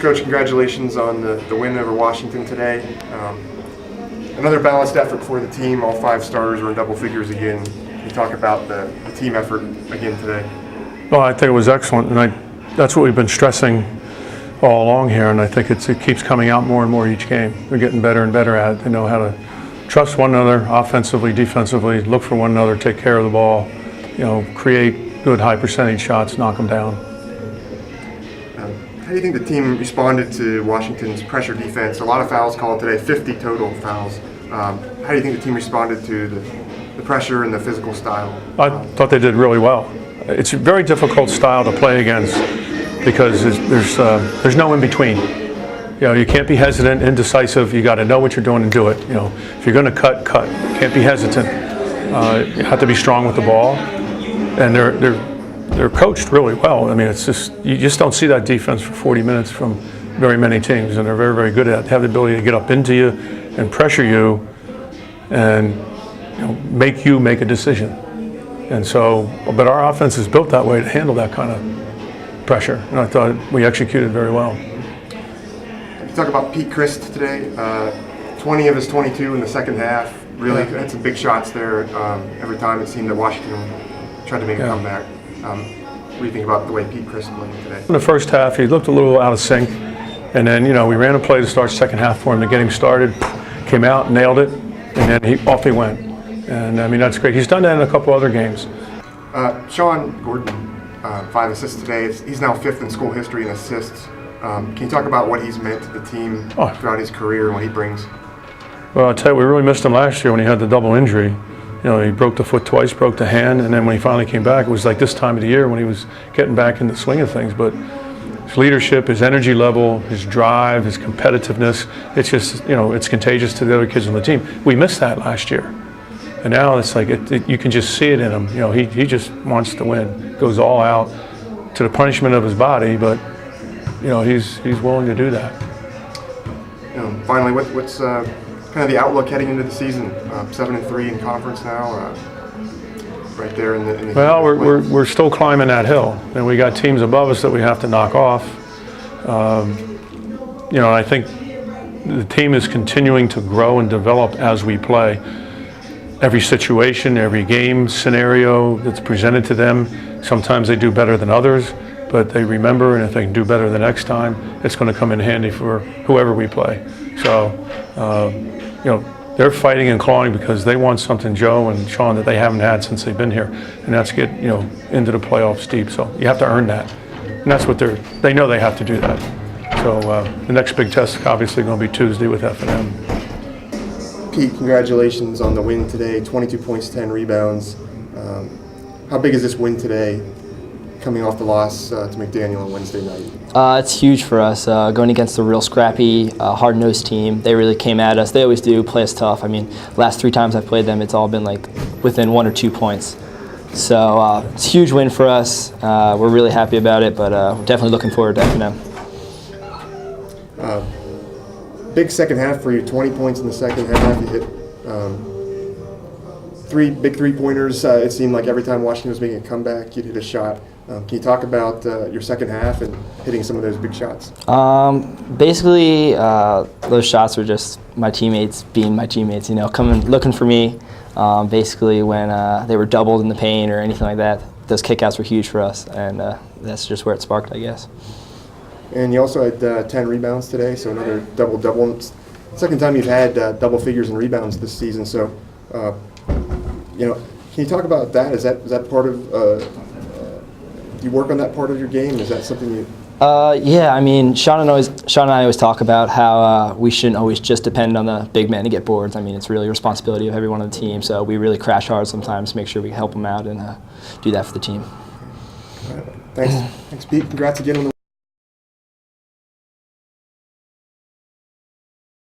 Coach, congratulations on the win over Washington today. Another balanced effort for the team. All 5 starters were in double figures again. Can you talk about the team effort again today? Well, I think it was excellent, and that's what we've been stressing all along here, and I think it keeps coming out more and more each game. We're getting better and better at it. They know how to trust one another offensively, defensively, look for one another, take care of the ball, create good high percentage shots, knock them down. How do you think the team responded to Washington's pressure defense? A lot of fouls called today, 50 total fouls. How do you think the team responded to the pressure and the physical style? I thought they did really well. It's a very difficult style to play against because there's no in between. You can't be hesitant, indecisive. You got to know what you're doing and do it. If you're going to cut. You can't be hesitant. You have to be strong with the ball, and they're coached really well. I mean, you just don't see that defense for 40 minutes from very many teams, and they're very, very good at it. They have the ability to get up into you and pressure you, and make you make a decision. And so, but our offense is built that way to handle that kind of pressure, and I thought we executed very well. You talk about Pete Christ today. 20 of his 22 in the second half. Really had some big shots there. Every time it seemed that Washington tried to make a comeback. What do you think about the way Pete Christ played today? In the first half, he looked a little out of sync, and then we ran a play to start second half for him to get him started. Came out, nailed it, and then off he went. And I mean, that's great. He's done that in a couple other games. Sean Gordon, 5 assists today. He's now 5th in school history in assists. Can you talk about what he's meant to the team throughout his career and what he brings? Well, I'll tell you, we really missed him last year when he had the double injury. He broke the foot twice, broke the hand, and then when he finally came back, it was like this time of the year when he was getting back in the swing of things. But his leadership, his energy level, his drive, his competitiveness, it's just, it's contagious to the other kids on the team. We missed that last year. And now it's like, you can just see it in him. He just wants to win. Goes all out to the punishment of his body, but he's willing to do that. Finally, what's kind of the outlook heading into the season? 7-3 in conference now, right there in the. Well, we're still climbing that hill, and we got teams above us that we have to knock off. I think the team is continuing to grow and develop as we play. Every situation, every game scenario that's presented to them, sometimes they do better than others, but they remember, and if they can do better the next time, it's going to come in handy for whoever we play. So, they're fighting and clawing because they want something, Joe and Sean, that they haven't had since they've been here, and that's get into the playoffs deep. So you have to earn that, and that's what they know they have to do that. So the next big test is obviously going to be Tuesday with F&M. Pete, congratulations on the win today. 22 points, 10 rebounds. How big is this win today, coming off the loss to McDaniel on Wednesday night? It's huge for us, going against a real scrappy, hard-nosed team. They really came at us. They always do, play us tough. I mean, last 3 times I've played them, it's all been like within 1 or 2 points. So it's a huge win for us. We're really happy about it, but we're definitely looking forward to F&M. Big second half for you, 20 points in the second half. You hit 3 big three-pointers. It seemed like every time Washington was making a comeback, you'd hit a shot. Can you talk about your second half and hitting some of those big shots? Basically, those shots were just my teammates being my teammates, coming, looking for me. Basically, when they were doubled in the paint or anything like that, those kickouts were huge for us, and that's just where it sparked, I guess. And you also had 10 rebounds today, so another double-double. Second time you've had double figures in rebounds this season. So, can you talk about that? Is that part of? Do you work on that part of your game? Is that something you? Yeah, I mean, Sean and I always talk about how we shouldn't always just depend on the big man to get boards. I mean, it's really a responsibility of everyone on the team. So we really crash hard sometimes to make sure we help them out and do that for the team. All right. Thanks, Pete. Congrats again on the